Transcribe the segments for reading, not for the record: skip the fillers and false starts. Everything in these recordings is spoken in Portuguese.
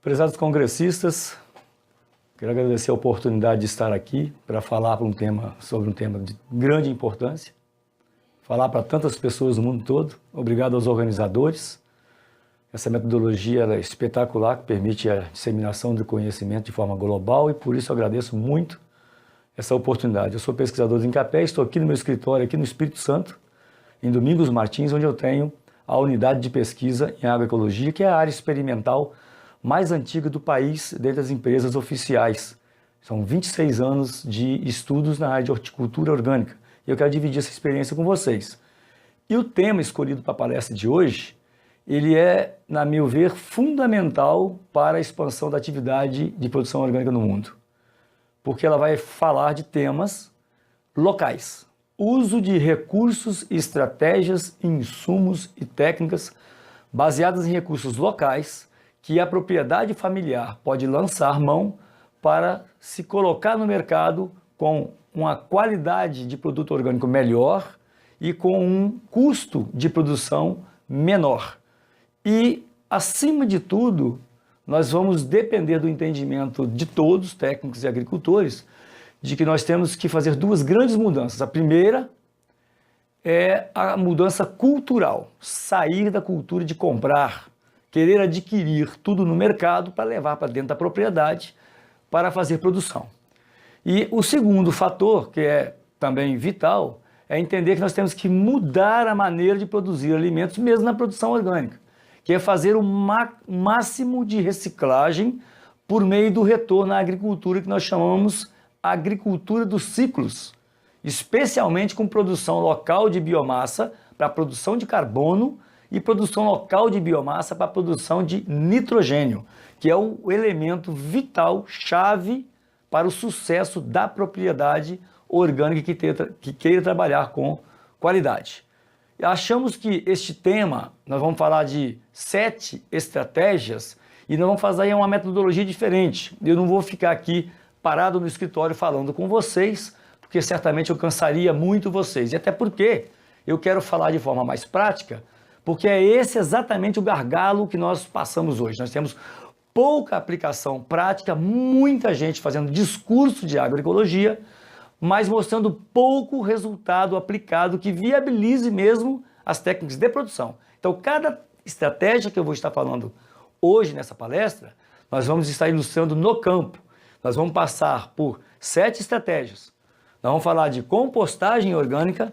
Prezados congressistas, quero agradecer a oportunidade de estar aqui para falar sobre um tema de grande importância, falar para tantas pessoas no mundo todo. Obrigado aos organizadores. Essa metodologia é espetacular, que permite a disseminação do conhecimento de forma global, e por isso eu agradeço muito essa oportunidade. Eu sou pesquisador do INCAPé, estou aqui no meu escritório, aqui no Espírito Santo, em Domingos Martins, onde eu tenho a unidade de pesquisa em agroecologia, que é a área experimental mais antiga do país, dentre as empresas oficiais. São 26 anos de estudos na área de horticultura orgânica, e eu quero dividir essa experiência com vocês. E o tema escolhido para a palestra de hoje, ele é, na meu ver, fundamental para a expansão da atividade de produção orgânica no mundo, porque ela vai falar de temas locais, uso de recursos, estratégias, insumos e técnicas baseadas em recursos locais que a propriedade familiar pode lançar mão para se colocar no mercado com uma qualidade de produto orgânico melhor e com um custo de produção menor. E, acima de tudo, nós vamos depender do entendimento de todos, técnicos e agricultores, de que nós temos que fazer duas grandes mudanças. A primeira é a mudança cultural, sair da cultura de comprar, querer adquirir tudo no mercado para levar para dentro da propriedade para fazer produção. E o segundo fator, que é também vital, é entender que nós temos que mudar a maneira de produzir alimentos, mesmo na produção orgânica, que é fazer o máximo de reciclagem por meio do retorno à agricultura, que nós chamamos agricultura dos ciclos, especialmente com produção local de biomassa para a produção de carbono e produção local de biomassa para a produção de nitrogênio, que é o elemento vital, chave para o sucesso da propriedade orgânica que queira trabalhar com qualidade. Achamos que este tema, nós vamos falar de 7 estratégias e nós vamos fazer uma metodologia diferente. Eu não vou ficar aqui parado no escritório falando com vocês, porque certamente eu cansaria muito vocês. E até porque eu quero falar de forma mais prática, porque é esse exatamente o gargalo que nós passamos hoje. Nós temos pouca aplicação prática, muita gente fazendo discurso de agroecologia, mas mostrando pouco resultado aplicado que viabilize mesmo as técnicas de produção. Então, cada estratégia que eu vou estar falando hoje nessa palestra, nós vamos estar ilustrando no campo. Nós vamos passar por 7 estratégias. Nós vamos falar de compostagem orgânica,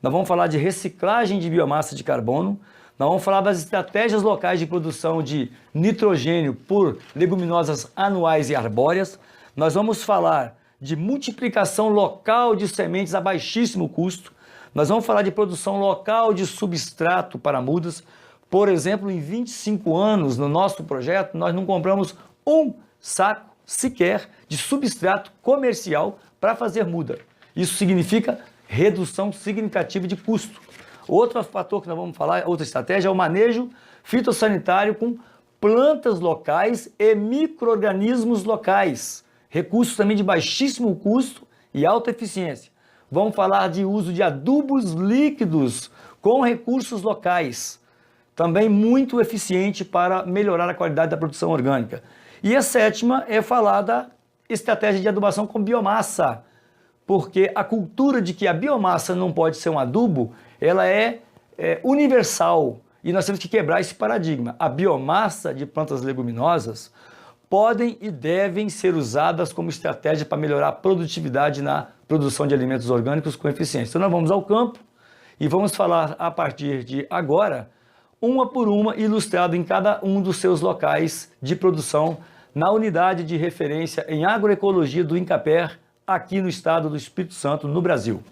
nós vamos falar de reciclagem de biomassa de carbono, nós vamos falar das estratégias locais de produção de nitrogênio por leguminosas anuais e arbóreas, nós vamos falar de multiplicação local de sementes a baixíssimo custo, nós vamos falar de produção local de substrato para mudas. Por exemplo, em 25 anos no nosso projeto, nós não compramos um saco sequer de substrato comercial para fazer muda. Isso significa redução significativa de custo. Outro fator que nós vamos falar, outra estratégia, é o manejo fitossanitário com plantas locais e micro-organismos locais. Recursos também de baixíssimo custo e alta eficiência. Vamos falar de uso de adubos líquidos com recursos locais. Também muito eficiente para melhorar a qualidade da produção orgânica. E a 7ª é falar da estratégia de adubação com biomassa, porque a cultura de que a biomassa não pode ser um adubo, ela é universal, e nós temos que quebrar esse paradigma. A biomassa de plantas leguminosas podem e devem ser usadas como estratégia para melhorar a produtividade na produção de alimentos orgânicos com eficiência. Então nós vamos ao campo e vamos falar a partir de agora, uma por uma, ilustrado em cada um dos seus locais de produção na unidade de referência em agroecologia do INCAPé, aqui no estado do Espírito Santo, no Brasil.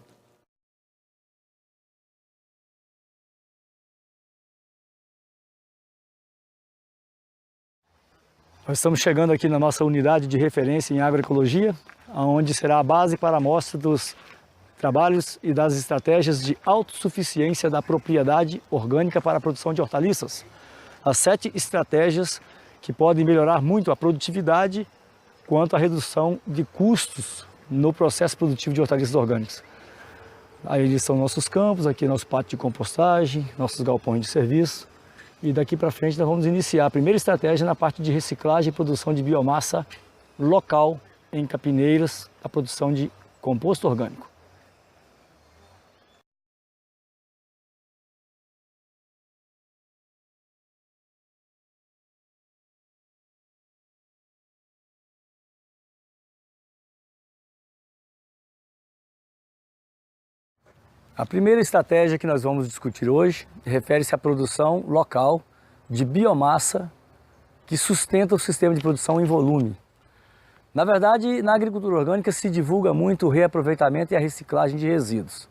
Nós estamos chegando aqui na nossa unidade de referência em agroecologia, onde será a base para a mostra dos trabalhos e das estratégias de autossuficiência da propriedade orgânica para a produção de hortaliças. As 7 estratégias que podem melhorar muito a produtividade quanto à redução de custos no processo produtivo de hortaliças orgânicas. Aí estão nossos campos, aqui nosso pátio de compostagem, nossos galpões de serviço. E daqui para frente nós vamos iniciar a primeira estratégia na parte de reciclagem e produção de biomassa local em Capineiras, a produção de composto orgânico. A primeira estratégia que nós vamos discutir hoje refere-se à produção local de biomassa que sustenta o sistema de produção em volume. Na verdade, na agricultura orgânica se divulga muito o reaproveitamento e a reciclagem de resíduos.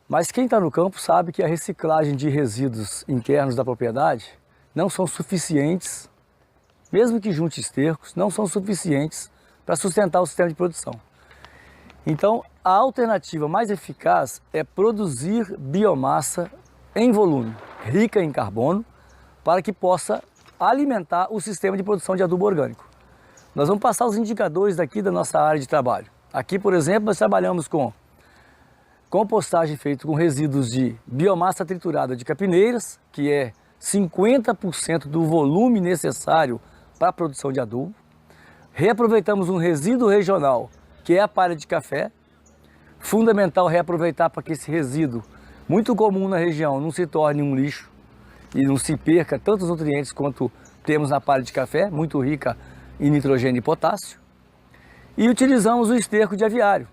Mas quem está no campo sabe que a reciclagem de resíduos internos da propriedade não são suficientes, mesmo que junte estercos, não são suficientes para sustentar o sistema de produção. Então, a alternativa mais eficaz é produzir biomassa em volume, rica em carbono, para que possa alimentar o sistema de produção de adubo orgânico. Nós vamos passar os indicadores daqui da nossa área de trabalho. Aqui, por exemplo, nós trabalhamos com compostagem feita com resíduos de biomassa triturada de capineiras, que é 50% do volume necessário para a produção de adubo. Reaproveitamos um resíduo regional, que é a palha de café. Fundamental reaproveitar para que esse resíduo, muito comum na região, não se torne um lixo e não se perca tantos nutrientes quanto temos na palha de café, muito rica em nitrogênio e potássio. E utilizamos o esterco de aviário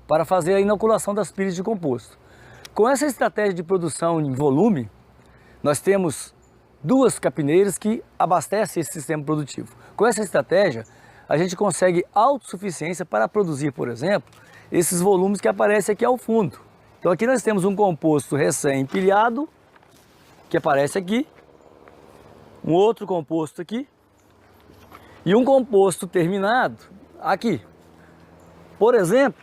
para fazer a inoculação das pilhas de composto. Com essa estratégia de produção em volume, nós temos duas capineiras que abastecem esse sistema produtivo. Com essa estratégia, a gente consegue autossuficiência para produzir, por exemplo, esses volumes que aparecem aqui ao fundo. Então aqui nós temos um composto recém-empilhado, que aparece aqui, um outro composto aqui, e um composto terminado aqui. Por exemplo,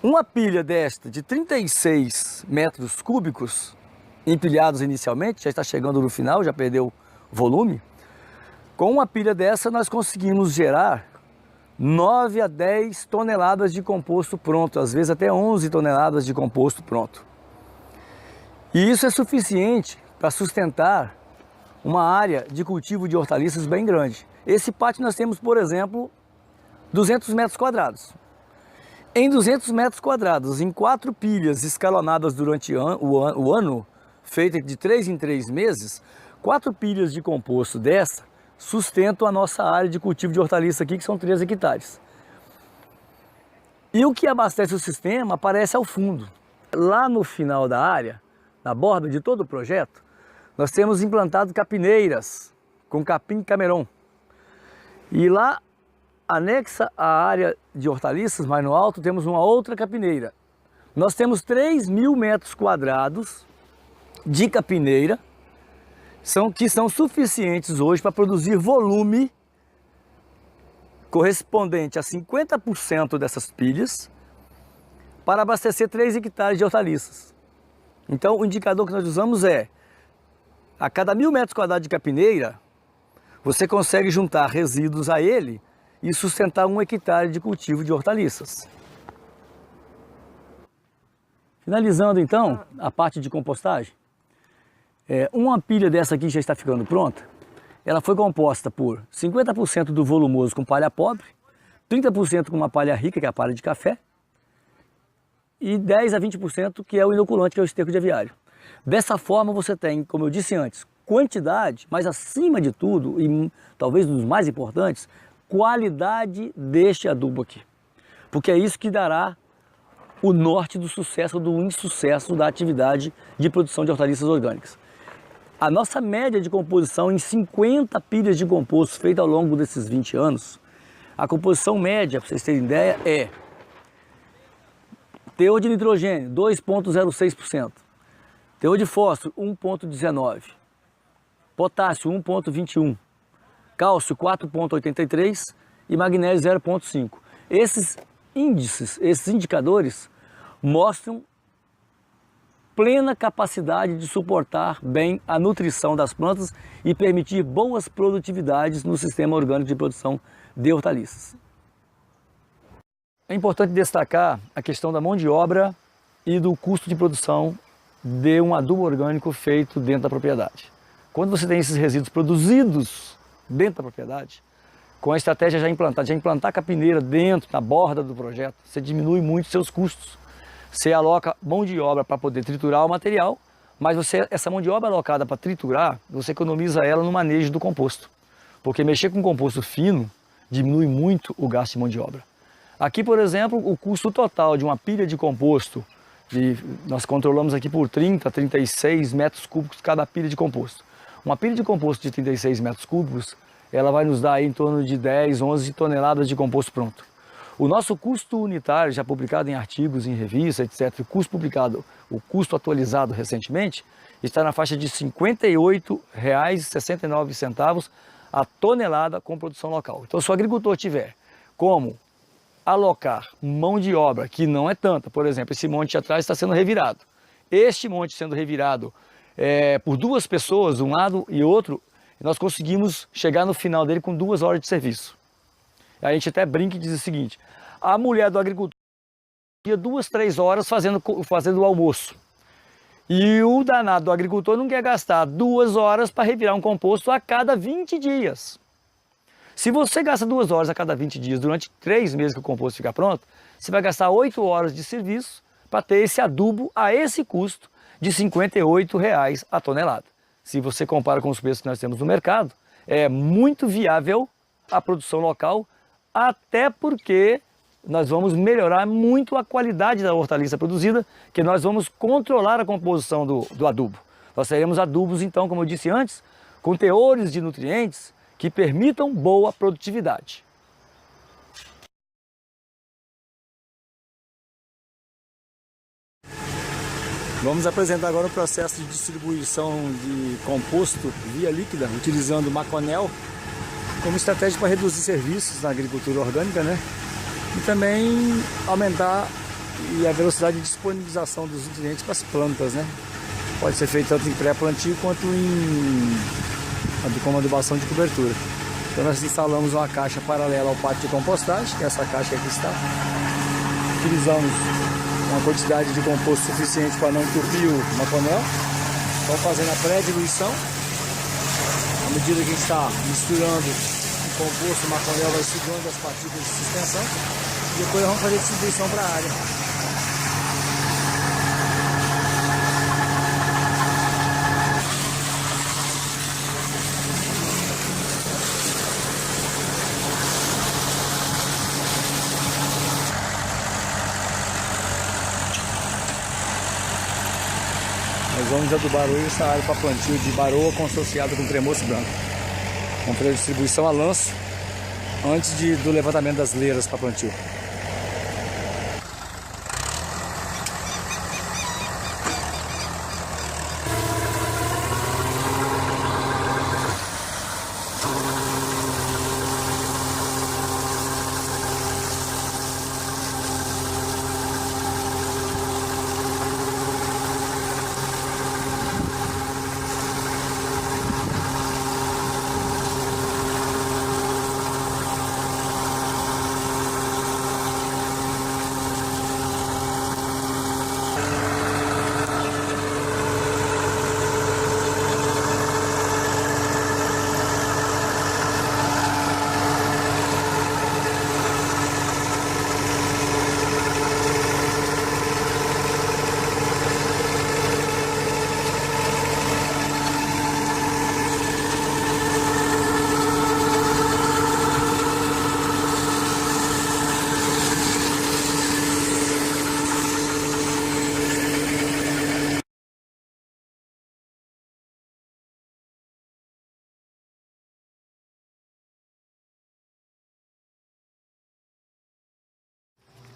uma pilha desta de 36 metros cúbicos, empilhados inicialmente, já está chegando no final, já perdeu volume. Com uma pilha dessa nós conseguimos gerar 9 a 10 toneladas de composto pronto, às vezes até 11 toneladas de composto pronto. E isso é suficiente para sustentar uma área de cultivo de hortaliças bem grande. Esse pátio nós temos, por exemplo, 200 metros quadrados. Em 200 metros quadrados, em 4 pilhas escalonadas durante o ano, feitas de 3 em 3 meses, 4 pilhas de composto dessa sustentam a nossa área de cultivo de hortaliça aqui, que são 3 hectares. E o que abastece o sistema aparece ao fundo. Lá no final da área, na borda de todo o projeto, nós temos implantado capineiras com capim Cameron. E lá, anexa à área de hortaliças, mais no alto, temos uma outra capineira. Nós temos 3.000 metros quadrados de capineira, que são suficientes hoje para produzir volume correspondente a 50% dessas pilhas para abastecer 3 hectares de hortaliças. Então, o indicador que nós usamos é: a cada 1.000 metros quadrados de capineira, você consegue juntar resíduos a ele e sustentar 1 hectare de cultivo de hortaliças. Finalizando então a parte de compostagem, uma pilha dessa aqui já está ficando pronta. Ela foi composta por 50% do volumoso com palha pobre, 30% com uma palha rica, que é a palha de café, e 10 a 20% que é o inoculante, que é o esterco de aviário. Dessa forma você tem, como eu disse antes, quantidade, mas acima de tudo, e talvez um dos mais importantes, qualidade deste adubo aqui. Porque é isso que dará o norte do sucesso ou do insucesso da atividade de produção de hortaliças orgânicas. A nossa média de composição em 50 pilhas de composto feita ao longo desses 20 anos, a composição média, para vocês terem ideia, é teor de nitrogênio 2,06%, teor de fósforo 1,19%, potássio 1,21%, cálcio 4,83% e magnésio 0,5%. Esses índices, esses indicadores mostram plena capacidade de suportar bem a nutrição das plantas e permitir boas produtividades no sistema orgânico de produção de hortaliças. É importante destacar a questão da mão de obra e do custo de produção de um adubo orgânico feito dentro da propriedade. Quando você tem esses resíduos produzidos dentro da propriedade, com a estratégia já implantada, já implantar capineira dentro, na borda do projeto, você diminui muito seus custos. Você aloca mão de obra para poder triturar o material, mas essa mão de obra alocada para triturar, você economiza ela no manejo do composto. Porque mexer com composto fino diminui muito o gasto de mão de obra. Aqui, por exemplo, o custo total de uma pilha de composto, nós controlamos aqui por 30 a 36 metros cúbicos cada pilha de composto. Uma pilha de composto de 36 metros cúbicos, ela vai nos dar aí em torno de 10, 11 toneladas de composto pronto. O nosso custo unitário, já publicado em artigos, em revistas, etc., o custo atualizado recentemente, está na faixa de R$ 58,69 a tonelada com produção local. Então, se o agricultor tiver como alocar mão de obra, que não é tanta, por exemplo, esse monte atrás está sendo revirado. Este monte sendo revirado por duas pessoas, um lado e outro, nós conseguimos chegar no final dele com 2 horas de serviço. A gente até brinca e diz o seguinte: a mulher do agricultor ia 2, 3 horas fazendo o almoço. E o danado do agricultor não quer gastar 2 horas para revirar um composto a cada 20 dias. Se você gasta 2 horas a cada 20 dias durante 3 meses que o composto fica pronto, você vai gastar 8 horas de serviço para ter esse adubo a esse custo de R$ 58,00 a tonelada. Se você compara com os preços que nós temos no mercado, é muito viável a produção local, até porque nós vamos melhorar muito a qualidade da hortaliça produzida, que nós vamos controlar a composição do adubo. Nós teremos adubos, então, como eu disse antes, com teores de nutrientes que permitam boa produtividade. Vamos apresentar agora o processo de distribuição de composto via líquida, utilizando o Maconel como estratégia para reduzir serviços na agricultura orgânica, né? E também aumentar a velocidade de disponibilização dos nutrientes para as plantas, né? Pode ser feito tanto em pré-plantio quanto como adubação de cobertura. Então nós instalamos uma caixa paralela ao pátio de compostagem, que é essa caixa aqui está. Utilizamos uma quantidade de composto suficiente para não entupir o Maconel. Estamos fazendo a pré-diluição. À medida que a gente está misturando o composto, o Maconel vai sugando as partículas de suspensão. E depois vamos fazer a distribuição para a área. Nós vamos adubar hoje essa área para plantio de baroa consorciada com cremoço branco. Vamos fazer a distribuição a lanço antes do levantamento das leiras para plantio.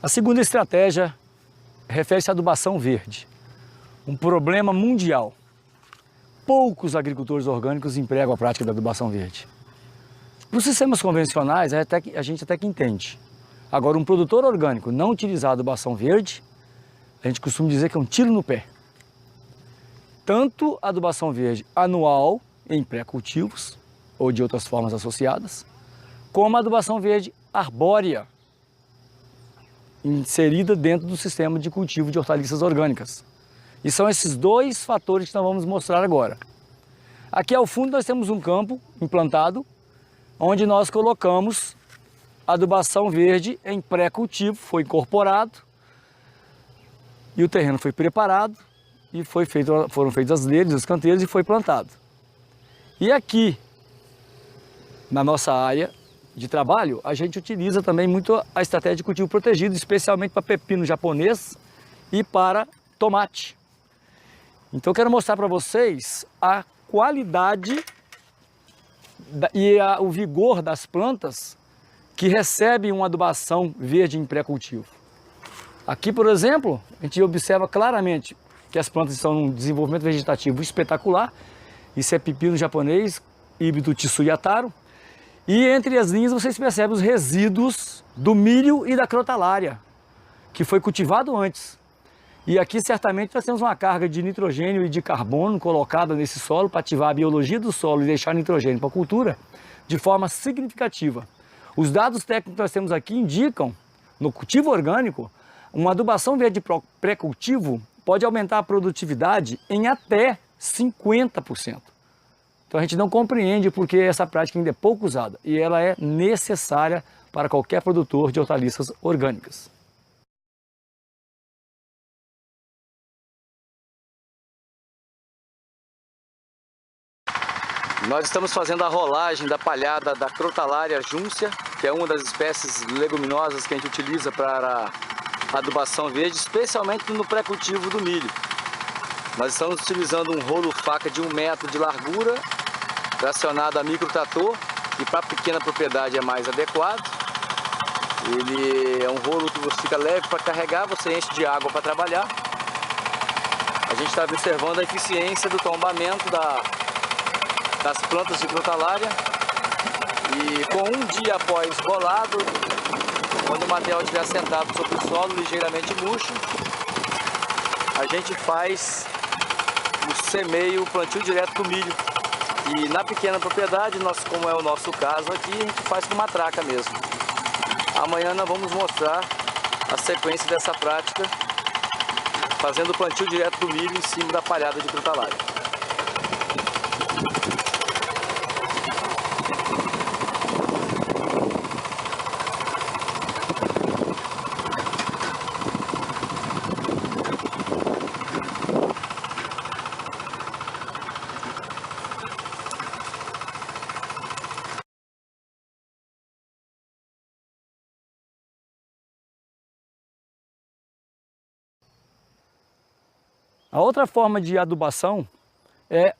A segunda estratégia refere-se à adubação verde, um problema mundial. Poucos agricultores orgânicos empregam a prática da adubação verde. Para os sistemas convencionais, a gente até que entende. Agora, um produtor orgânico não utilizar a adubação verde, a gente costuma dizer que é um tiro no pé. Tanto a adubação verde anual em pré-cultivos, ou de outras formas associadas, como a adubação verde arbórea, inserida dentro do sistema de cultivo de hortaliças orgânicas, E são esses dois fatores que nós vamos mostrar agora. Aqui ao fundo nós temos um campo implantado, onde nós colocamos adubação verde em pré-cultivo, foi incorporado, e o terreno foi preparado, e foram feitas as leiras, os canteiros e foi plantado. E aqui, na nossa área de trabalho, a gente utiliza também muito a estratégia de cultivo protegido, especialmente para pepino japonês e para tomate. Então eu quero mostrar para vocês a qualidade e o vigor das plantas que recebem uma adubação verde em pré-cultivo. Aqui, por exemplo, a gente observa claramente que as plantas estão num desenvolvimento vegetativo espetacular. Isso é pepino japonês, híbrido Tsuyataro. E entre as linhas vocês percebem os resíduos do milho e da crotalária, que foi cultivado antes. E aqui certamente nós temos uma carga de nitrogênio e de carbono colocada nesse solo para ativar a biologia do solo e deixar nitrogênio para a cultura de forma significativa. Os dados técnicos que nós temos aqui indicam, no cultivo orgânico, uma adubação verde pré-cultivo pode aumentar a produtividade em até 50%. Então a gente não compreende porque essa prática ainda é pouco usada e ela é necessária para qualquer produtor de hortaliças orgânicas. Nós estamos fazendo a rolagem da palhada da Crotalária juncea, que é uma das espécies leguminosas que a gente utiliza para a adubação verde, especialmente no pré-cultivo do milho. Nós estamos utilizando um rolo faca de 1 metro de largura, tracionado a microtrator, e para pequena propriedade é mais adequado. Ele é um rolo que você fica leve para carregar, você enche de água para trabalhar. A gente está observando a eficiência do tombamento das plantas de crotalária, e com um dia após rolado, quando o material estiver assentado sobre o solo, ligeiramente murcho, a gente faz o semeio, o plantio direto do milho. E na pequena propriedade, como é o nosso caso aqui, a gente faz com matraca mesmo. Amanhã nós vamos mostrar a sequência dessa prática, fazendo o plantio direto do milho em cima da palhada de crotalária. A outra forma de adubação é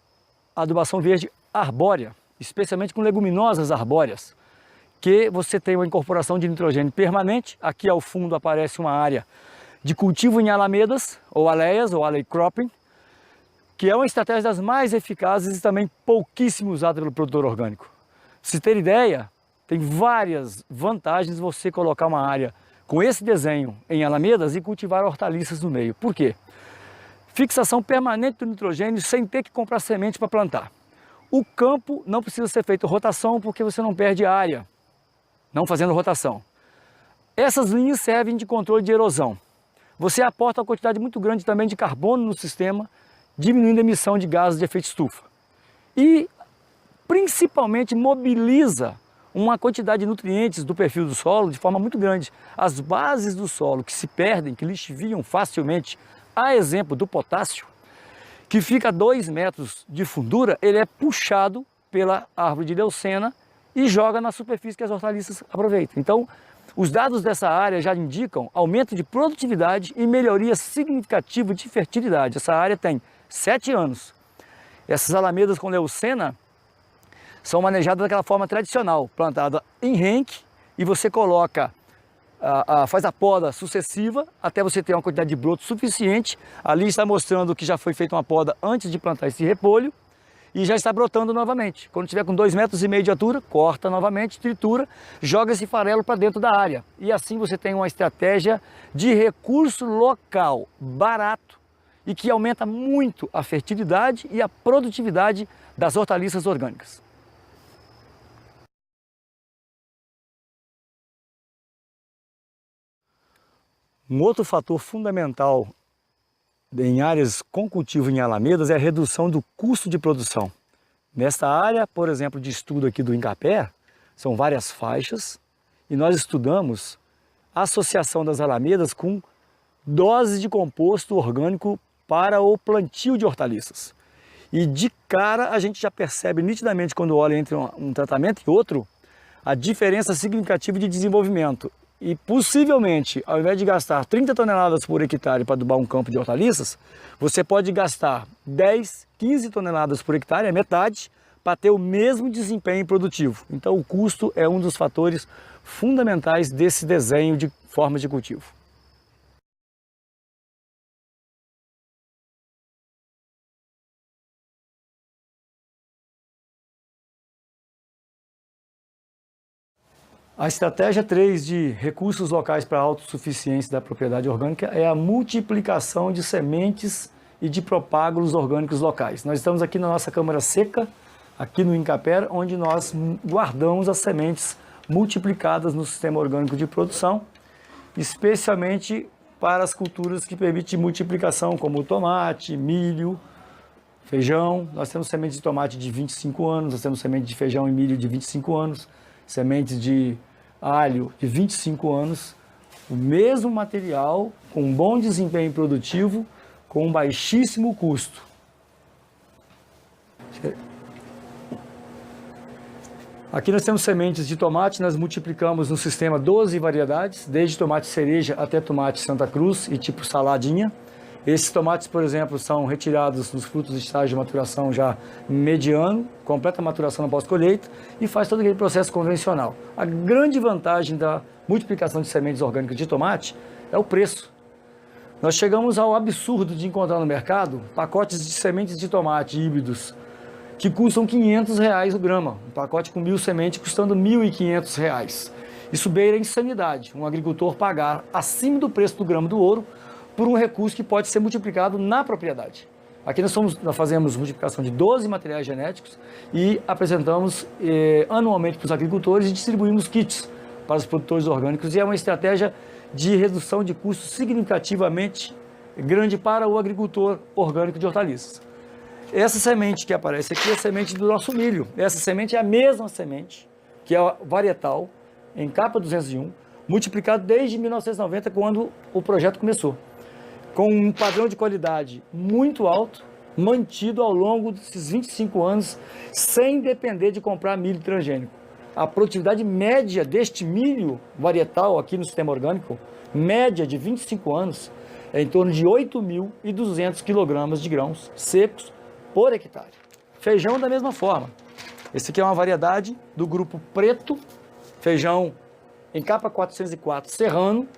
a adubação verde arbórea, especialmente com leguminosas arbóreas, que você tem uma incorporação de nitrogênio permanente. Aqui ao fundo aparece uma área de cultivo em alamedas, ou aleias, ou alley cropping, que é uma estratégia das mais eficazes e também pouquíssimo usada pelo produtor orgânico. Se ter ideia, tem várias vantagens você colocar uma área com esse desenho em alamedas e cultivar hortaliças no meio. Por quê? Fixação permanente do nitrogênio sem ter que comprar semente para plantar. O campo não precisa ser feito rotação porque você não perde área, não fazendo rotação. Essas linhas servem de controle de erosão. Você aporta uma quantidade muito grande também de carbono no sistema, diminuindo a emissão de gases de efeito estufa. E principalmente mobiliza uma quantidade de nutrientes do perfil do solo de forma muito grande. As bases do solo que se perdem, que lixiviam facilmente, a exemplo do potássio, que fica a 2 metros de fundura, ele é puxado pela árvore de leucena e joga na superfície que as hortaliças aproveitam. Então, os dados dessa área já indicam aumento de produtividade e melhoria significativa de fertilidade. Essa área tem 7 anos. Essas alamedas com leucena são manejadas daquela forma tradicional, plantada em renque, e você coloca faz a poda sucessiva até você ter uma quantidade de broto suficiente. Ali está mostrando que já foi feita uma poda antes de plantar esse repolho e já está brotando novamente. Quando tiver com 2,5 metros de altura, corta novamente, tritura, joga esse farelo para dentro da área. E assim você tem uma estratégia de recurso local barato e que aumenta muito a fertilidade e a produtividade das hortaliças orgânicas. Um outro fator fundamental em áreas com cultivo em alamedas é a redução do custo de produção. Nesta área, por exemplo, de estudo aqui do Incapé, são várias faixas e nós estudamos a associação das alamedas com doses de composto orgânico para o plantio de hortaliças. E de cara a gente já percebe nitidamente quando olha entre um tratamento e outro a diferença significativa de desenvolvimento. E possivelmente, ao invés de gastar 30 toneladas por hectare para adubar um campo de hortaliças, você pode gastar 10, 15 toneladas por hectare, a metade, para ter o mesmo desempenho produtivo. Então o custo é um dos fatores fundamentais desse desenho de formas de cultivo. A estratégia 3 de recursos locais para a autossuficiência da propriedade orgânica é a multiplicação de sementes e de propágulos orgânicos locais. Nós estamos aqui na nossa câmara seca, aqui no Incapé, onde nós guardamos as sementes multiplicadas no sistema orgânico de produção, especialmente para as culturas que permitem multiplicação, como tomate, milho, feijão. Nós temos sementes de tomate de 25 anos, nós temos sementes de feijão e milho de 25 anos, sementes de alho de 25 anos, o mesmo material, com um bom desempenho produtivo, com um baixíssimo custo. Aqui nós temos sementes de tomate, nós multiplicamos no sistema 12 variedades, desde tomate cereja até tomate Santa Cruz e tipo saladinha. Esses tomates, por exemplo, são retirados dos frutos de estágio de maturação já mediano, completa maturação após colheita e faz todo aquele processo convencional. A grande vantagem da multiplicação de sementes orgânicas de tomate é o preço. Nós chegamos ao absurdo de encontrar no mercado pacotes de sementes de tomate híbridos que custam R$500 o grama, um pacote com 1.000 sementes custando R$1.500. Isso beira a insanidade, um agricultor pagar acima do preço do grama do ouro por um recurso que pode ser multiplicado na propriedade. Aqui nós fazemos multiplicação de 12 materiais genéticos e apresentamos anualmente para os agricultores e distribuímos kits para os produtores orgânicos, e é uma estratégia de redução de custos significativamente grande para o agricultor orgânico de hortaliças. Essa semente que aparece aqui é a semente do nosso milho. Essa semente é a mesma semente, que é a varietal, em capa 201, multiplicado desde 1990, quando o projeto começou, com um padrão de qualidade muito alto, mantido ao longo desses 25 anos, sem depender de comprar milho transgênico. A produtividade média deste milho varietal aqui no sistema orgânico, média de 25 anos, é em torno de 8.200 kg de grãos secos por hectare. Feijão da mesma forma. Esse aqui é uma variedade do grupo preto, feijão em capa 404 serrano,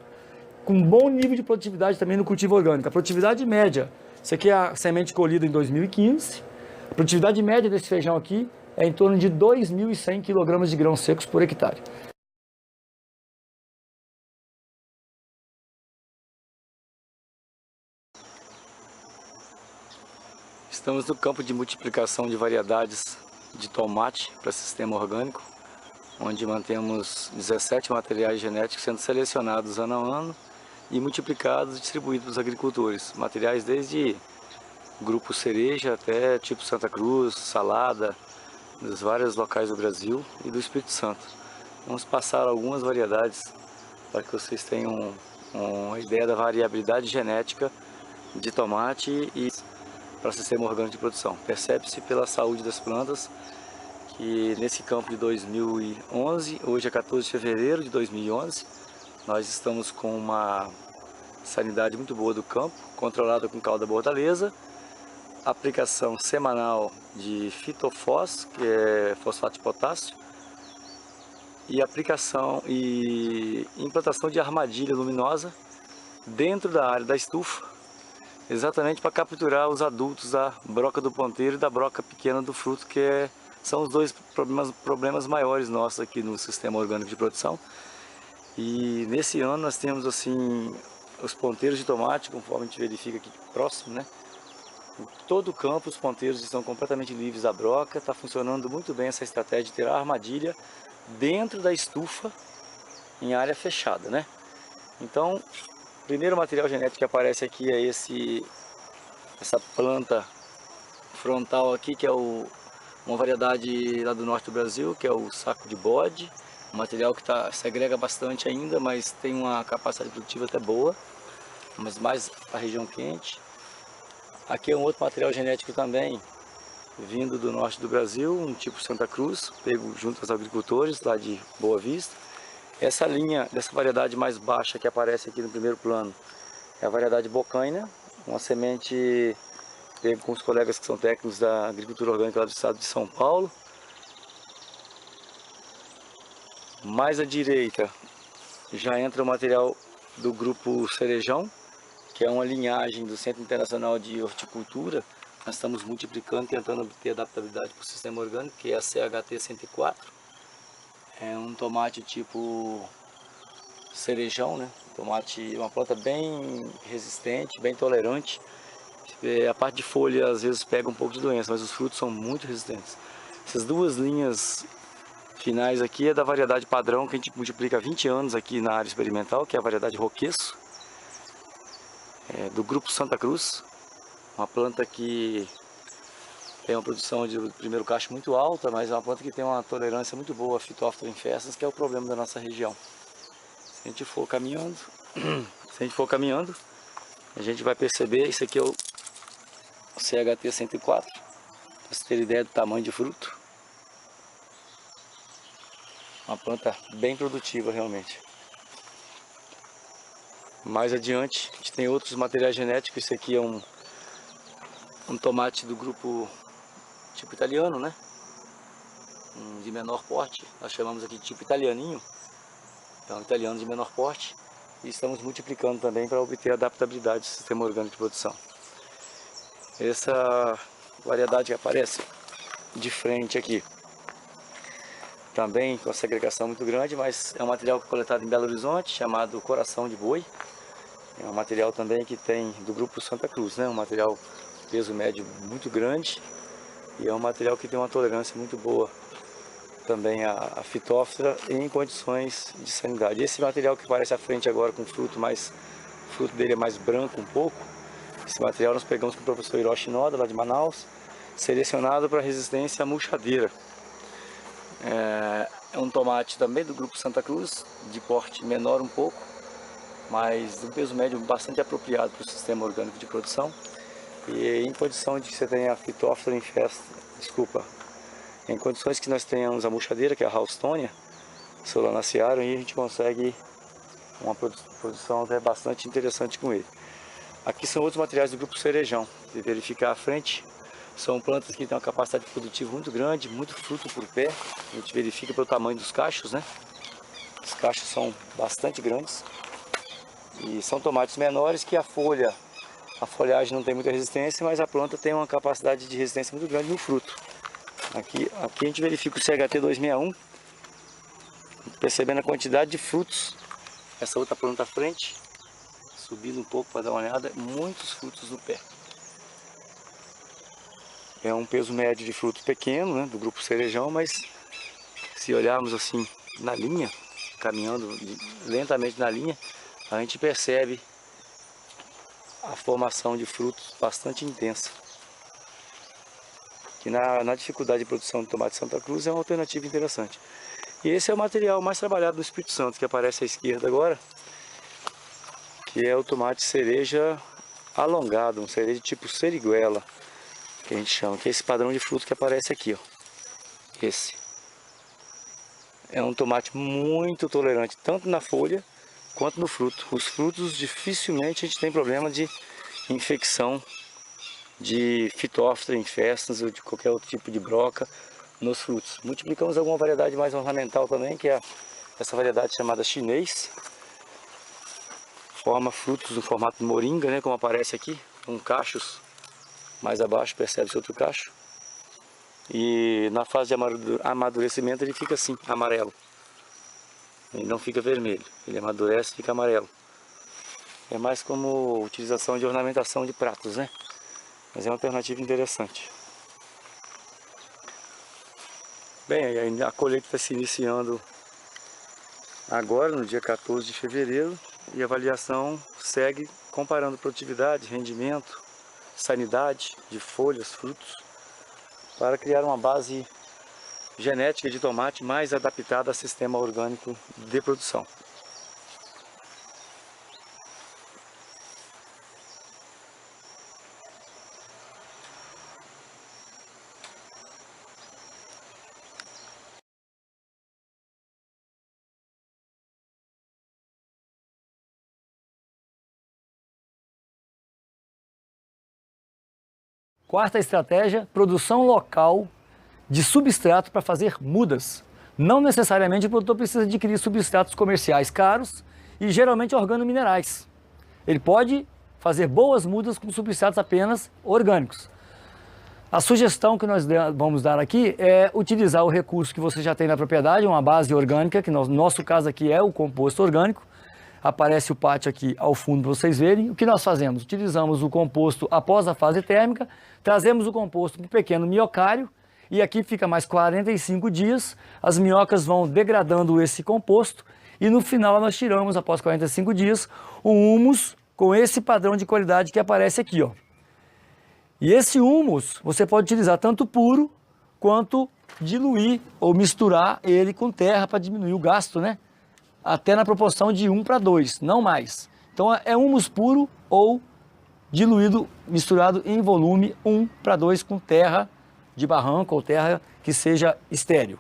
com bom nível de produtividade também no cultivo orgânico. A produtividade média, isso aqui é a semente colhida em 2015, a produtividade média desse feijão aqui é em torno de 2.100 kg de grãos secos por hectare. Estamos no campo de multiplicação de variedades de tomate para sistema orgânico, onde mantemos 17 materiais genéticos sendo selecionados ano a ano e multiplicados e distribuídos para os agricultores. Materiais desde grupo cereja até tipo Santa Cruz, salada, dos vários locais do Brasil e do Espírito Santo. Vamos passar algumas variedades para que vocês tenham uma ideia da variabilidade genética de tomate e para o sistema orgânico de produção. Percebe-se pela saúde das plantas que nesse campo de 2011, hoje é 14 de fevereiro de 2011, nós estamos com uma sanidade muito boa do campo, controlada com calda bortaleza, aplicação semanal de fitofós, que é fosfato de potássio, e aplicação e implantação de armadilha luminosa dentro da área da estufa, exatamente para capturar os adultos da broca do ponteiro e da broca pequena do fruto, que são os dois problemas maiores nossos aqui no sistema orgânico de produção. E nesse ano nós temos assim os ponteiros de tomate, conforme a gente verifica aqui próximo, né? Em todo o campo os ponteiros estão completamente livres da broca, está funcionando muito bem essa estratégia de ter a armadilha dentro da estufa em área fechada, né? Então, o primeiro material genético que aparece aqui é esse essa planta frontal aqui, que é uma variedade lá do norte do Brasil, que é o saco de bode. Um material que segrega bastante ainda, mas tem uma capacidade produtiva até boa, mas mais para a região quente. Aqui é um outro material genético também, vindo do norte do Brasil, um tipo Santa Cruz, pego junto aos agricultores lá de Boa Vista. Essa linha dessa variedade mais baixa que aparece aqui no primeiro plano é a variedade bocaina, uma semente pego com os colegas que são técnicos da agricultura orgânica lá do estado de São Paulo. Mais à direita já entra o material do grupo Cerejão, que é uma linhagem do Centro Internacional de Horticultura. Nós estamos multiplicando, tentando obter adaptabilidade para o sistema orgânico, que é a CHT-104. É um tomate tipo cerejão, né? Tomate, uma planta bem resistente, bem tolerante. A parte de folha às vezes pega um pouco de doença, mas os frutos são muito resistentes. Essas duas linhas finais aqui é da variedade padrão, que a gente multiplica há 20 anos aqui na área experimental, que é a variedade roqueço, do grupo Santa Cruz. Uma planta que tem uma produção de primeiro cacho muito alta, mas é uma planta que tem uma tolerância muito boa a Phytophthora infestans, que é o problema da nossa região. Se a gente for caminhando, a gente vai perceber, isso aqui é o CHT-104, para você ter ideia do tamanho de fruto. Uma planta bem produtiva realmente. Mais adiante, a gente tem outros materiais genéticos. Esse aqui é um tomate do grupo tipo italiano, né? De menor porte, nós chamamos aqui de tipo italianinho. É um italiano de menor porte. E estamos multiplicando também para obter adaptabilidade do sistema orgânico de produção. Essa variedade que aparece de frente aqui, também com segregação muito grande, mas é um material coletado em Belo Horizonte, chamado Coração de Boi. É um material também que tem do grupo Santa Cruz, né? Um material peso médio muito grande e é um material que tem uma tolerância muito boa também a Phytophthora em condições de salinidade. Esse material que aparece à frente agora com fruto dele é mais branco um pouco. Esse material nós pegamos com o professor Hiroshi Noda, lá de Manaus, selecionado para resistência à murchadeira. É um tomate também do grupo Santa Cruz, de porte menor um pouco, mas de um peso médio bastante apropriado para o sistema orgânico de produção. E em condição de que você tenha a Phytophthora em condições que nós tenhamos a murchadeira, que é a Haustonia solanacearum, e a gente consegue uma produção até bastante interessante com ele. Aqui são outros materiais do grupo Cerejão. Se verificar à frente, são plantas que têm uma capacidade produtiva muito grande, muito fruto por pé. A gente verifica pelo tamanho dos cachos, né? Os cachos são bastante grandes. E são tomates menores que a folhagem não tem muita resistência, mas a planta tem uma capacidade de resistência muito grande no fruto. Aqui a gente verifica o CHT-261, percebendo a quantidade de frutos. Essa outra planta à frente, subindo um pouco para dar uma olhada, muitos frutos no pé. É um peso médio de fruto pequeno, né, do grupo Cerejão, mas se olharmos assim na linha, caminhando lentamente na linha, a gente percebe a formação de frutos bastante intensa. Que na dificuldade de produção de tomate Santa Cruz é uma alternativa interessante. E esse é o material mais trabalhado no Espírito Santo, que aparece à esquerda agora, que é o tomate cereja alongado, um cereja tipo seriguela, que a gente chama, que é esse padrão de fruto que aparece aqui, ó. Esse é um tomate muito tolerante, tanto na folha quanto no fruto. Os frutos dificilmente a gente tem problema de infecção de Phytophthora infestans ou de qualquer outro tipo de broca nos frutos. Multiplicamos alguma variedade mais ornamental também, que é essa variedade chamada chinês. Forma frutos no formato de moringa, né, como aparece aqui, com cachos. Mais abaixo percebe-se outro cacho. E na fase de amadurecimento ele fica assim, amarelo. Ele não fica vermelho, ele amadurece e fica amarelo. É mais como utilização de ornamentação de pratos, né? Mas é uma alternativa interessante. Bem, a colheita está se iniciando agora, no dia 14 de fevereiro, e a avaliação segue comparando produtividade, rendimento, sanidade de folhas, frutos, para criar uma base genética de tomate mais adaptada ao sistema orgânico de produção. Quarta estratégia, produção local de substrato para fazer mudas. Não necessariamente o produtor precisa adquirir substratos comerciais caros e geralmente organominerais. Ele pode fazer boas mudas com substratos apenas orgânicos. A sugestão que nós vamos dar aqui é utilizar o recurso que você já tem na propriedade, uma base orgânica, que no nosso caso aqui é o composto orgânico. Aparece o pátio aqui ao fundo para vocês verem. O que nós fazemos? Utilizamos o composto após a fase térmica, trazemos o composto para um pequeno minhocário e aqui fica mais 45 dias. As minhocas vão degradando esse composto e no final nós tiramos, após 45 dias, o humus com esse padrão de qualidade que aparece aqui, ó. E esse humus você pode utilizar tanto puro quanto diluir ou misturar ele com terra para diminuir o gasto, né? Até na proporção de 1 para 2, não mais. Então é humus puro ou diluído, misturado em volume 1 para 2 com terra de barranco ou terra que seja estéril.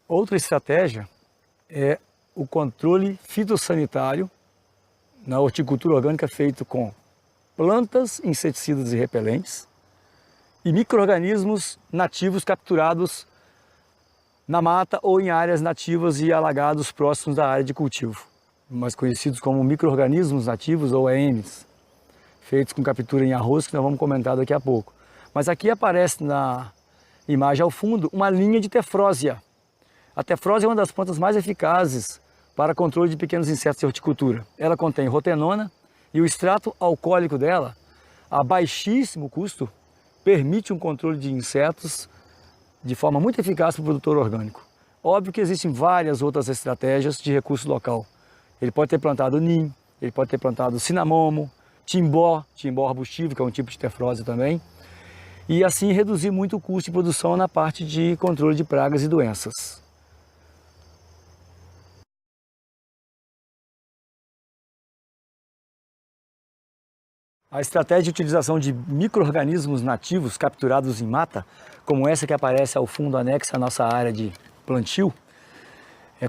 Outra estratégia é o controle fitossanitário na horticultura orgânica feito com plantas, inseticidas e repelentes e micro-organismos nativos capturados na mata ou em áreas nativas e alagados próximos da área de cultivo, mais conhecidos como micro-organismos nativos ou EMs, feitos com captura em arroz, que nós vamos comentar daqui a pouco. Mas aqui aparece na imagem ao fundo uma linha de tefrósia. A tefrósia é uma das plantas mais eficazes para controle de pequenos insetos de horticultura. Ela contém rotenona e o extrato alcoólico dela, a baixíssimo custo, permite um controle de insetos de forma muito eficaz para o produtor orgânico. Óbvio que existem várias outras estratégias de recurso local. Ele pode ter plantado nim, ele pode ter plantado cinamomo, timbó arbustivo, que é um tipo de tefrósia também, e assim reduzir muito o custo de produção na parte de controle de pragas e doenças. A estratégia de utilização de micro-organismos nativos capturados em mata, como essa que aparece ao fundo anexa à nossa área de plantio,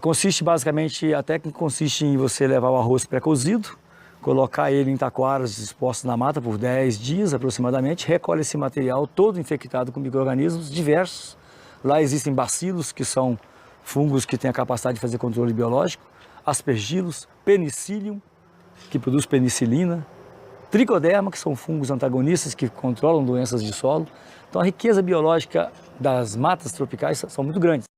consiste basicamente, a técnica consiste em você levar o arroz pré-cozido, colocar ele em taquaras dispostos na mata por 10 dias aproximadamente, recolhe esse material todo infectado com micro-organismos diversos. Lá existem bacilos, que são fungos que têm a capacidade de fazer controle biológico, aspergilos, penicillium, que produz penicilina, tricoderma, que são fungos antagonistas que controlam doenças de solo. Então a riqueza biológica das matas tropicais são muito grandes.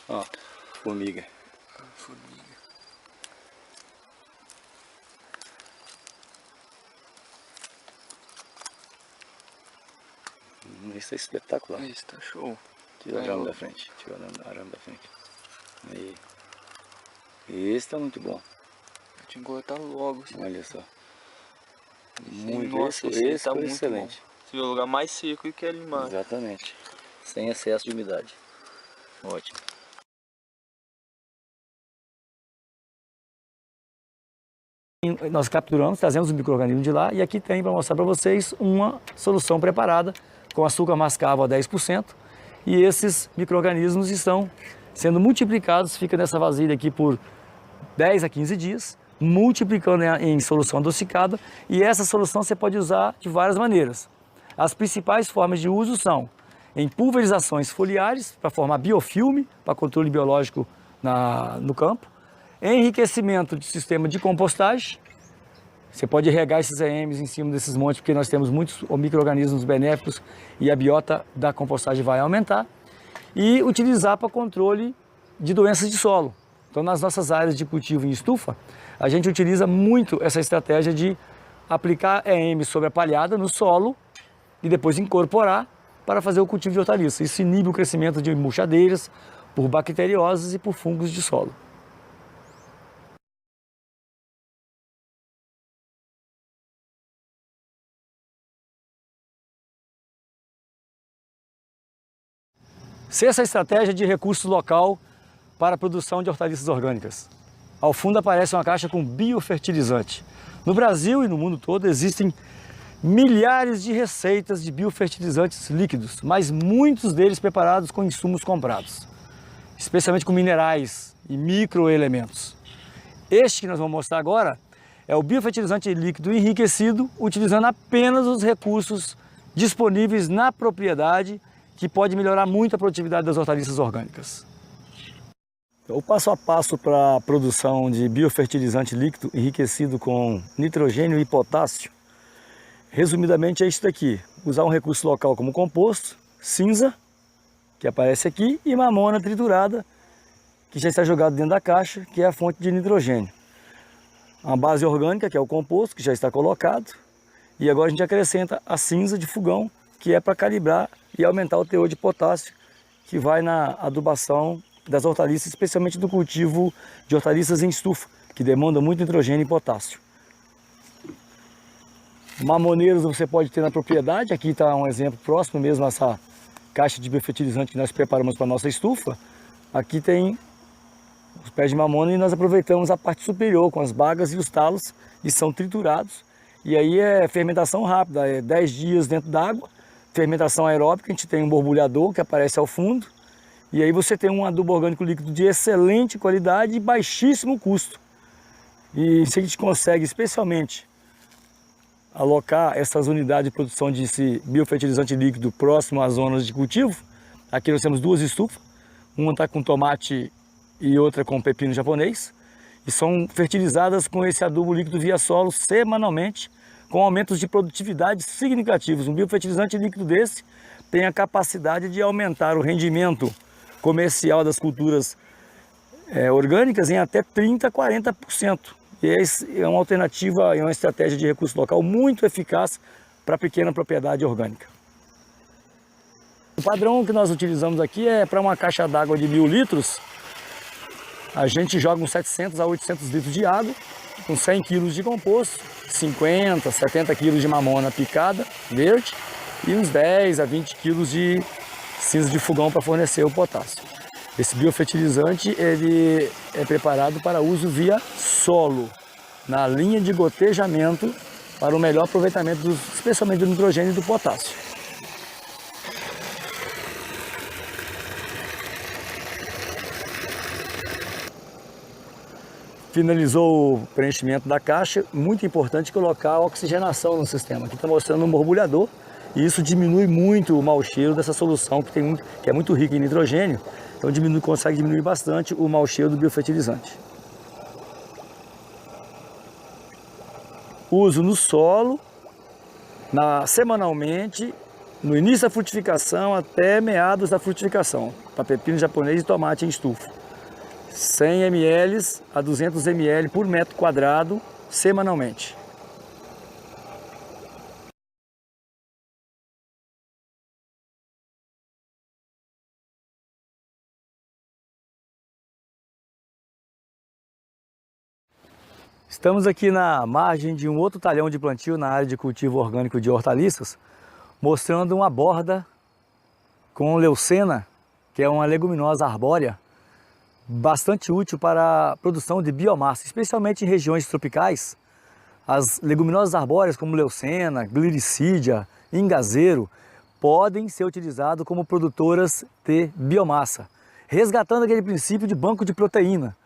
Ó, formiga. Isso é espetacular. Isso, tá show. Tira o arame da frente. Tira o arame da frente. Aí. Esse tá muito bom. Vai te engordar logo. Assim. Olha só. Muito, nossa, esse tá muito excelente. Bom. Você vê o lugar mais seco e que ali embaixo. Exatamente. Sem excesso de umidade. Ótimo. Nós capturamos, trazemos os micro-organismos de lá e aqui tem para mostrar para vocês uma solução preparada com açúcar mascavo a 10%. E esses micro-organismos estão sendo multiplicados, fica nessa vasilha aqui por 10 a 15 dias, multiplicando em solução adocicada. E essa solução você pode usar de várias maneiras. As principais formas de uso são em pulverizações foliares, para formar biofilme, para controle biológico no campo. Enriquecimento de sistema de compostagem. Você pode regar esses EMs em cima desses montes, porque nós temos muitos micro-organismos benéficos e a biota da compostagem vai aumentar. E utilizar para controle de doenças de solo. Então, nas nossas áreas de cultivo em estufa, a gente utiliza muito essa estratégia de aplicar EM sobre a palhada no solo e depois incorporar para fazer o cultivo de hortaliças. Isso inibe o crescimento de murchadeiras por bacterioses e por fungos de solo. Sexta estratégia de recurso local para a produção de hortaliças orgânicas. Ao fundo aparece uma caixa com biofertilizante. No Brasil e no mundo todo existem milhares de receitas de biofertilizantes líquidos, mas muitos deles preparados com insumos comprados, especialmente com minerais e microelementos. Este que nós vamos mostrar agora é o biofertilizante líquido enriquecido, utilizando apenas os recursos disponíveis na propriedade, que pode melhorar muito a produtividade das hortaliças orgânicas. O passo a passo para a produção de biofertilizante líquido enriquecido com nitrogênio e potássio, resumidamente é isso daqui: usar um recurso local como composto, cinza, que aparece aqui, e mamona triturada, que já está jogado dentro da caixa, que é a fonte de nitrogênio. Uma base orgânica, que é o composto, que já está colocado, e agora a gente acrescenta a cinza de fogão, que é para calibrar e aumentar o teor de potássio que vai na adubação das hortaliças, especialmente no cultivo de hortaliças em estufa, que demanda muito nitrogênio e potássio. Mamoneiros você pode ter na propriedade. Aqui está um exemplo próximo mesmo a essa caixa de biofertilizante que nós preparamos para a nossa estufa. Aqui tem os pés de mamona e nós aproveitamos a parte superior com as bagas e os talos e são triturados. E aí é fermentação rápida, é 10 dias dentro d'água. Fermentação aeróbica, a gente tem um borbulhador que aparece ao fundo, e aí você tem um adubo orgânico líquido de excelente qualidade e baixíssimo custo. E se a gente consegue especialmente alocar essas unidades de produção desse biofertilizante líquido próximo às zonas de cultivo, aqui nós temos duas estufas, uma está com tomate e outra com pepino japonês, e são fertilizadas com esse adubo líquido via solo semanalmente, com aumentos de produtividade significativos. Um biofertilizante líquido desse tem a capacidade de aumentar o rendimento comercial das culturas orgânicas em até 30% a 40%. E é uma alternativa e uma estratégia de recurso local muito eficaz para a pequena propriedade orgânica. O padrão que nós utilizamos aqui é para uma caixa d'água de 1000 litros, a gente joga uns 700 a 800 litros de água, com 100 kg de composto, 50, 70 kg de mamona picada, verde, e uns 10 a 20 kg de cinza de fogão para fornecer o potássio. Esse biofertilizante ele é preparado para uso via solo, na linha de gotejamento, para o melhor aproveitamento, especialmente do nitrogênio e do potássio. Finalizou o preenchimento da caixa, muito importante colocar a oxigenação no sistema. Aqui está mostrando um borbulhador e isso diminui muito o mau cheiro dessa solução que é muito rica em nitrogênio, então consegue diminuir bastante o mau cheiro do biofertilizante. Uso no solo, semanalmente, no início da frutificação até meados da frutificação, para pepino japonês e tomate em estufa. 100 ml a 200 ml por metro quadrado semanalmente. Estamos aqui na margem de um outro talhão de plantio na área de cultivo orgânico de hortaliças, mostrando uma borda com leucena, que é uma leguminosa arbórea, bastante útil para a produção de biomassa, especialmente em regiões tropicais, As leguminosas arbóreas como leucena, gliricídia, ingazeiro podem ser utilizadas como produtoras de biomassa, resgatando aquele princípio de banco de proteína.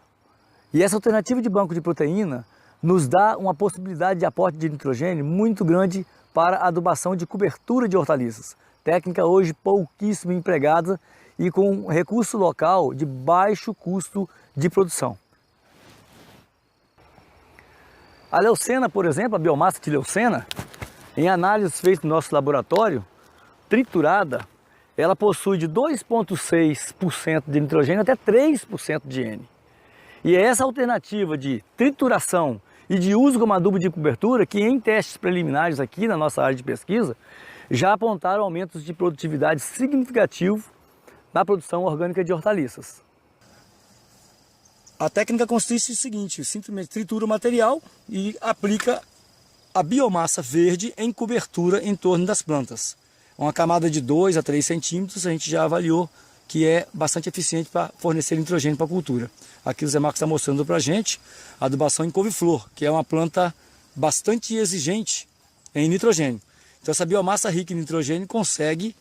E essa alternativa de banco de proteína nos dá uma possibilidade de aporte de nitrogênio muito grande para a adubação de cobertura de hortaliças. Técnica hoje pouquíssimo empregada e com recurso local de baixo custo de produção. A leucena, por exemplo, a biomassa de leucena, em análises feitas no nosso laboratório, triturada, ela possui de 2,6% de nitrogênio até 3% de N. E é essa alternativa de trituração e de uso como adubo de cobertura que em testes preliminares aqui na nossa área de pesquisa já apontaram aumentos de produtividade significativos na produção orgânica de hortaliças. A técnica consiste no seguinte: simplesmente tritura o material e aplica a biomassa verde em cobertura em torno das plantas. Uma camada de 2 a 3 centímetros a gente já avaliou que é bastante eficiente para fornecer nitrogênio para a cultura. Aqui o Zé Marcos está mostrando para a gente a adubação em couve-flor, que é uma planta bastante exigente em nitrogênio. Então essa biomassa rica em nitrogênio consegue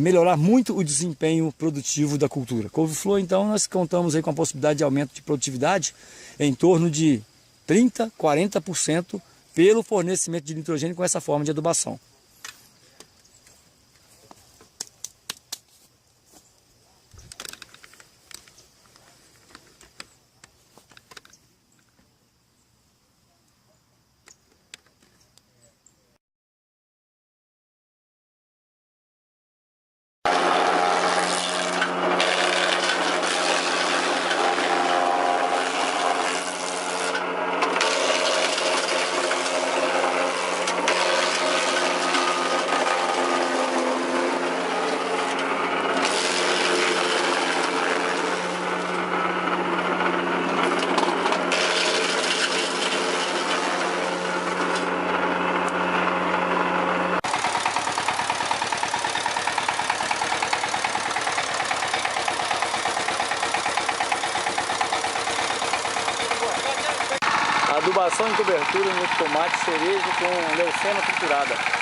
melhorar muito o desempenho produtivo da cultura. Couve-flor, então, nós contamos aí com a possibilidade de aumento de produtividade em torno de 30%, 40% pelo fornecimento de nitrogênio com essa forma de adubação. Adubação em cobertura no tomate cereja com leucena triturada.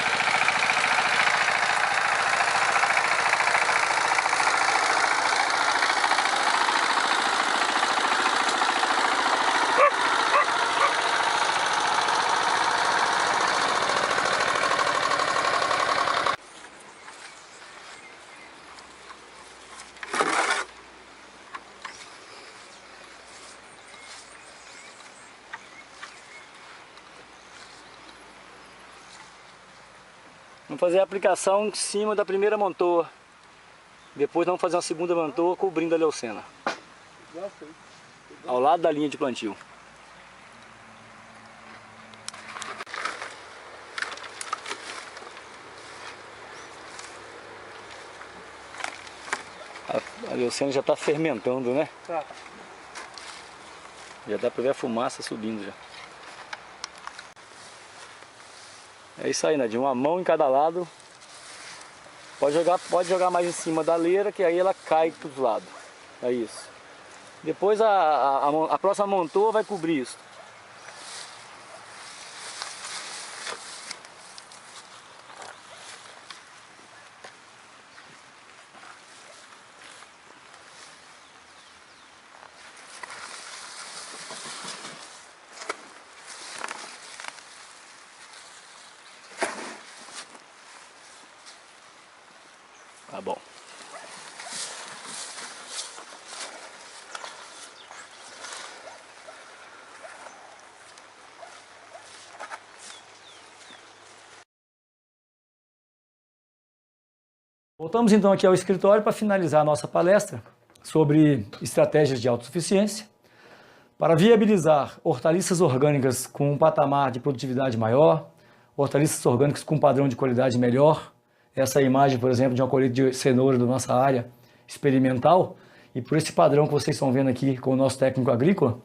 Vamos fazer a aplicação em cima da primeira mantoa. Depois vamos fazer uma segunda mantoa cobrindo a leucena. Ao lado da linha de plantio. A leucena já está fermentando, né? Tá. Já dá para ver a fumaça subindo já. É isso aí, Nadinho, uma mão em cada lado. Pode jogar mais em cima da leira, que aí ela cai para os lados. É isso. Depois a próxima mantoa vai cobrir isso. Tá bom. Voltamos então aqui ao escritório para finalizar a nossa palestra sobre estratégias de autossuficiência para viabilizar hortaliças orgânicas com um patamar de produtividade maior, hortaliças orgânicas com um padrão de qualidade melhor. Essa é a imagem, por exemplo, de uma colheita de cenoura da nossa área experimental. E por esse padrão que vocês estão vendo aqui com o nosso técnico agrícola,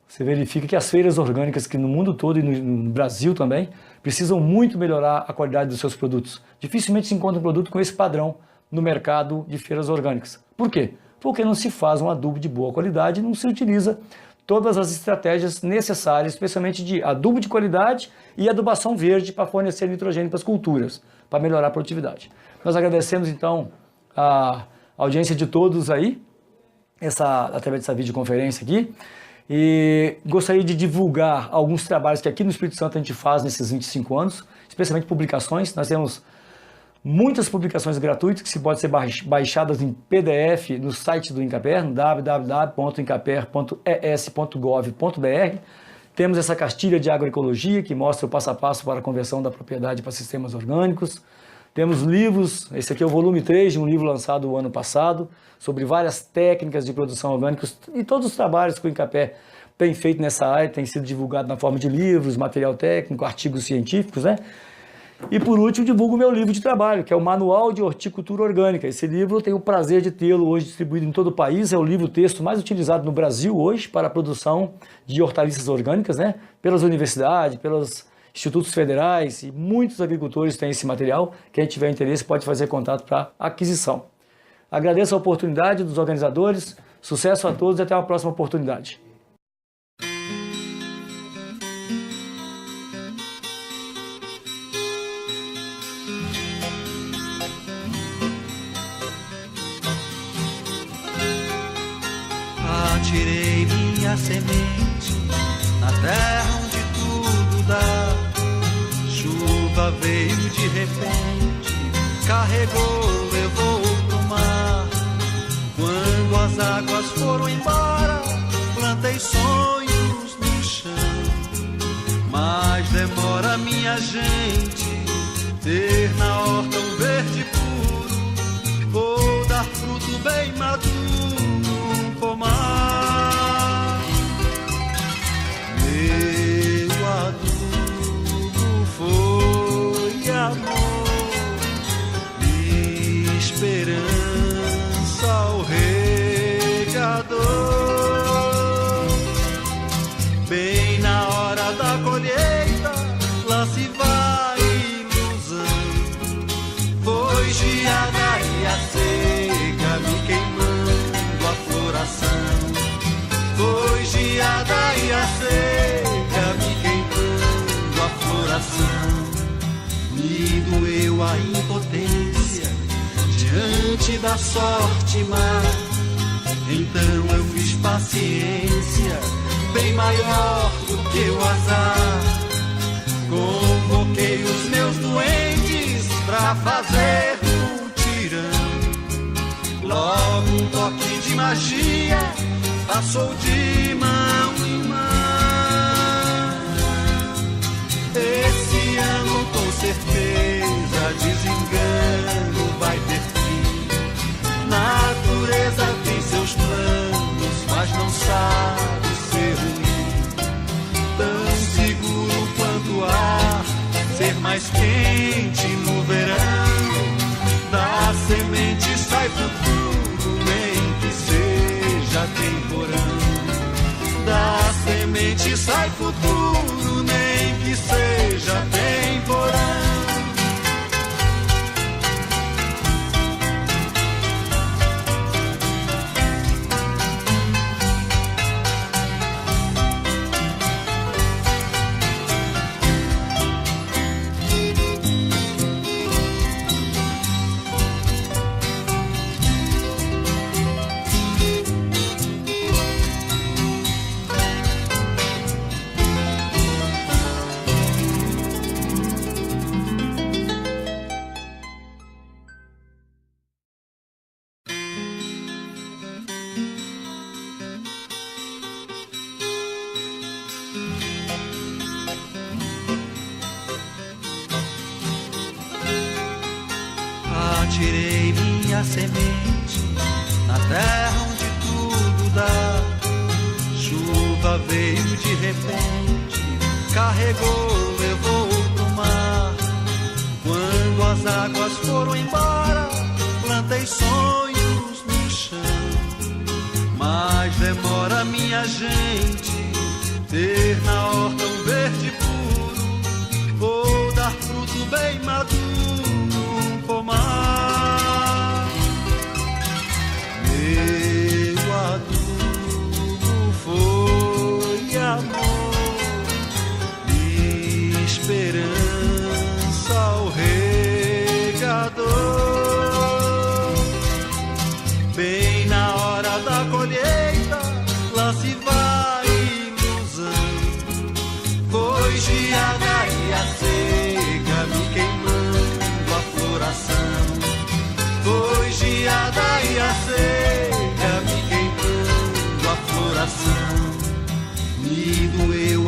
você verifica que as feiras orgânicas que no mundo todo e no Brasil também precisam muito melhorar a qualidade dos seus produtos. Dificilmente se encontra um produto com esse padrão no mercado de feiras orgânicas. Por quê? Porque não se faz um adubo de boa qualidade e não se utiliza todas as estratégias necessárias, especialmente de adubo de qualidade e adubação verde para fornecer nitrogênio para as culturas, para melhorar a produtividade. Nós agradecemos então a audiência de todos aí, através dessa videoconferência aqui, e gostaria de divulgar alguns trabalhos que aqui no Espírito Santo a gente faz nesses 25 anos, especialmente publicações. Nós temos muitas publicações gratuitas que podem ser baixadas em PDF no site do INCAPER, www.incaper.es.gov.br. Temos essa cartilha de agroecologia que mostra o passo a passo para a conversão da propriedade para sistemas orgânicos. Temos livros, esse aqui é o volume 3 de um livro lançado o ano passado, sobre várias técnicas de produção orgânica e todos os trabalhos que o INCAPER tem feito nessa área, tem sido divulgado na forma de livros, material técnico, artigos científicos, né? E por último, divulgo o meu livro de trabalho, que é o Manual de Horticultura Orgânica. Esse livro eu tenho o prazer de tê-lo hoje distribuído em todo o país, é o livro-texto mais utilizado no Brasil hoje para a produção de hortaliças orgânicas, né? Pelas universidades, pelos institutos federais, e muitos agricultores têm esse material. Quem tiver interesse pode fazer contato para aquisição. Agradeço a oportunidade dos organizadores, sucesso a todos e até uma próxima oportunidade. Atirei minha semente na terra onde tudo dá. Chuva veio de repente, carregou, levou pro mar. Quando as águas foram embora, plantei sonhos no chão. Mas demora, minha gente, ter na horta um verde puro, ou dar fruto bem maduro num pomar. Meu adubo foi amor, esperança ao regador. Bem na hora da colheita, lá se vai ilusão. Foi geada e a seca me queimando a floração. Foi geada e a seca me queimando a floração. Me doeu a impotência diante da sorte má. Então eu fiz paciência, bem maior do que o azar. Convoquei os meus doentes pra fazer mutirão. Logo um toque de magia passou de mão em mão. Esse ano com certeza desengano vai ter fim. Natureza tem seus planos, mas não sabe ser ruim. Tão seguro quanto o ar, ser mais quente no verão. Da semente sai futuro, nem que seja temporão. Da semente sai futuro, nem que seja temporão. Atirei minha semente na terra onde tudo dá. Chuva veio de repente, carregou, levou pro mar. Quando as águas foram embora, plantei sonhos no chão. Mas demora, minha gente, ter na horta um verde puro, ou dar fruto bem maduro num pomar. Meu adubo foi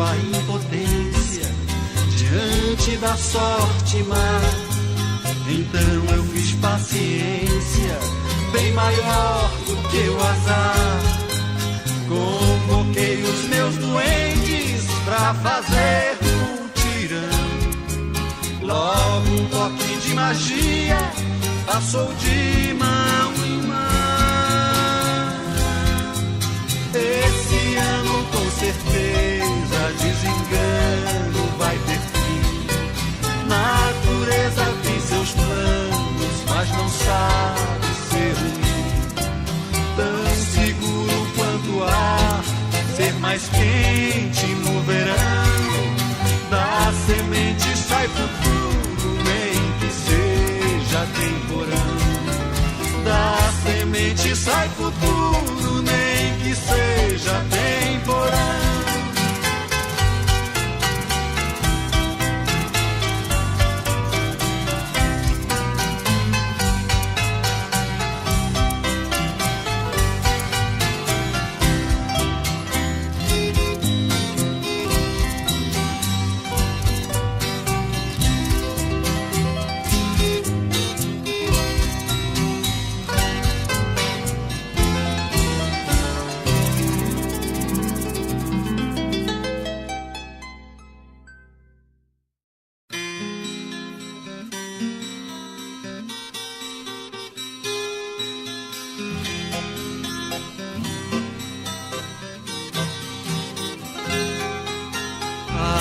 a impotência diante da sorte má. Então eu fiz paciência, bem maior do que o azar. Convoquei os meus doentes pra fazer mutirão. Logo um toque de magia passou de mão em mão. Esse ano com certeza desengano vai ter fim. Natureza tem seus planos, mas não sabe ser ruim. Tão seguro quanto o ar, ser mais quente no verão. Da semente sai futuro, nem que seja temporão. Da semente sai futuro, nem que seja temporão.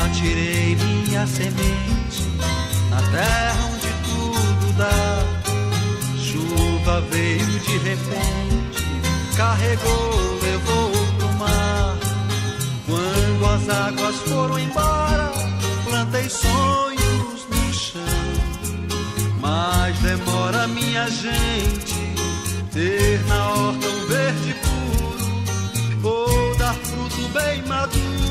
Atirei minha semente na terra onde tudo dá. Chuva veio de repente, carregou, levou pro mar. Quando as águas foram embora, plantei sonhos no chão. Mas demora, minha gente, ter na horta um verde puro, ou dar fruto bem maduro.